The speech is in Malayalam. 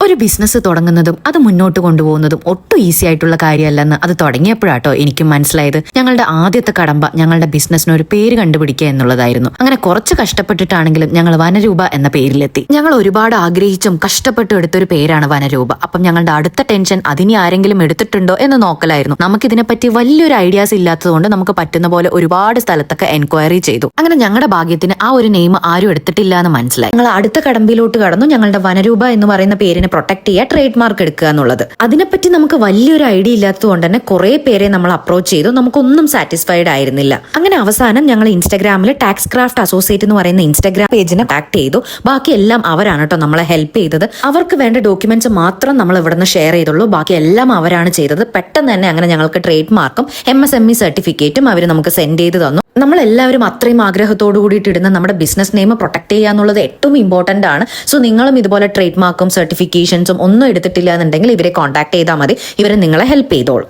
ഒരു ബിസിനസ് തുടങ്ങുന്നതും അത് മുന്നോട്ട് കൊണ്ടുപോകുന്നതും ഒട്ടും ഈസി ആയിട്ടുള്ള കാര്യമല്ലെന്ന് അത് തുടങ്ങിയപ്പോഴാട്ടോ എനിക്കും മനസ്സിലായത്. ഞങ്ങളുടെ ആദ്യത്തെ കടമ്പ ഞങ്ങളുടെ ബിസിനസ്സിന് ഒരു പേര് കണ്ടുപിടിക്കുക എന്നുള്ളതായിരുന്നു. അങ്ങനെ കുറച്ച് കഷ്ടപ്പെട്ടിട്ടാണെങ്കിലും ഞങ്ങൾ വനരൂപ എന്ന പേരിലെത്തി. ഞങ്ങൾ ഒരുപാട് ആഗ്രഹിച്ചും കഷ്ടപ്പെട്ടും എടുത്തൊരു പേരാണ് വനരൂപ. അപ്പം ഞങ്ങളുടെ അടുത്ത ടെൻഷൻ അതിനി ആരെങ്കിലും എടുത്തിട്ടുണ്ടോ എന്ന് നോക്കലായിരുന്നു. നമുക്കിതിനെപ്പറ്റി വലിയൊരു ഐഡിയാസ് ഇല്ലാത്തതുകൊണ്ട് നമുക്ക് പറ്റുന്ന പോലെ ഒരുപാട് സ്ഥലത്തൊക്കെ എൻക്വയറി ചെയ്തു. അങ്ങനെ ഞങ്ങളുടെ ഭാഗ്യത്തിന് ആ ഒരു നെയിം ആരും എടുത്തിട്ടില്ല എന്ന് മനസ്സിലായി. ഞങ്ങൾ അടുത്ത കടമ്പിലോട്ട് കടന്നു. ഞങ്ങളുടെ വനരൂപ എന്ന് പറയുന്ന പേരിനെ പ്രൊട്ടക്ട് ചെയ്യുക, ട്രേഡ് മാർക്ക് എടുക്കുക എന്നുള്ളത്. അതിനെപ്പറ്റി നമുക്ക് വലിയൊരു ഐഡിയ ഇല്ലാത്തതുകൊണ്ട് തന്നെ കുറെ പേരെ നമ്മൾ അപ്രോച്ച് ചെയ്തു. നമുക്കൊന്നും സാറ്റിസ്ഫൈഡ് ആയിരുന്നില്ല. അങ്ങനെ അവസാനം ഞങ്ങൾ ഇൻസ്റ്റാഗ്രാമിൽ ടാക്സ് ക്രാഫ്റ്റ് അസോസിയേറ്റ് എന്ന് പറയുന്ന ഇൻസ്റ്റാഗ്രാം പേജിനെ കോൺടാക്ട് ചെയ്തു. ബാക്കി എല്ലാം അവരാണ് കേട്ടോ നമ്മളെ ഹെൽപ്പ് ചെയ്തത്. അവർക്ക് വേണ്ട ഡോക്യുമെന്റ്സ് മാത്രം നമ്മൾ ഇവിടുന്ന് ഷെയർ ചെയ്തുള്ളൂ. ബാക്കി എല്ലാം അവരാണ് ചെയ്തത്. പെട്ടെന്ന് തന്നെ അങ്ങനെ ഞങ്ങൾക്ക് ട്രേഡ് മാർക്കും MSME സർട്ടിഫിക്കറ്റും അവർ നമുക്ക് സെൻഡ് ചെയ്ത് തന്നു. നമ്മളെല്ലാവരും അത്രയും ആഗ്രഹത്തോടു കൂടിയിട്ട് ഇടുന്ന നമ്മുടെ ബിസിനസ് നെയിം പ്രൊട്ടക്ട് ചെയ്യുക എന്നുള്ളത് ഏറ്റവും ഇമ്പോർട്ടന്റ് ആണ്. സോ നിങ്ങളും ഇതുപോലെ ട്രേഡ് മാർക്കും സർട്ടിഫിക്കേഷൻസും ഒന്നും എടുത്തിട്ടില്ല എന്നുണ്ടെങ്കിൽ ഇവരെ കോൺടാക്ട് ചെയ്താൽ മതി. ഇവരെ നിങ്ങളെ ഹെൽപ്പ് ചെയ്തോളും.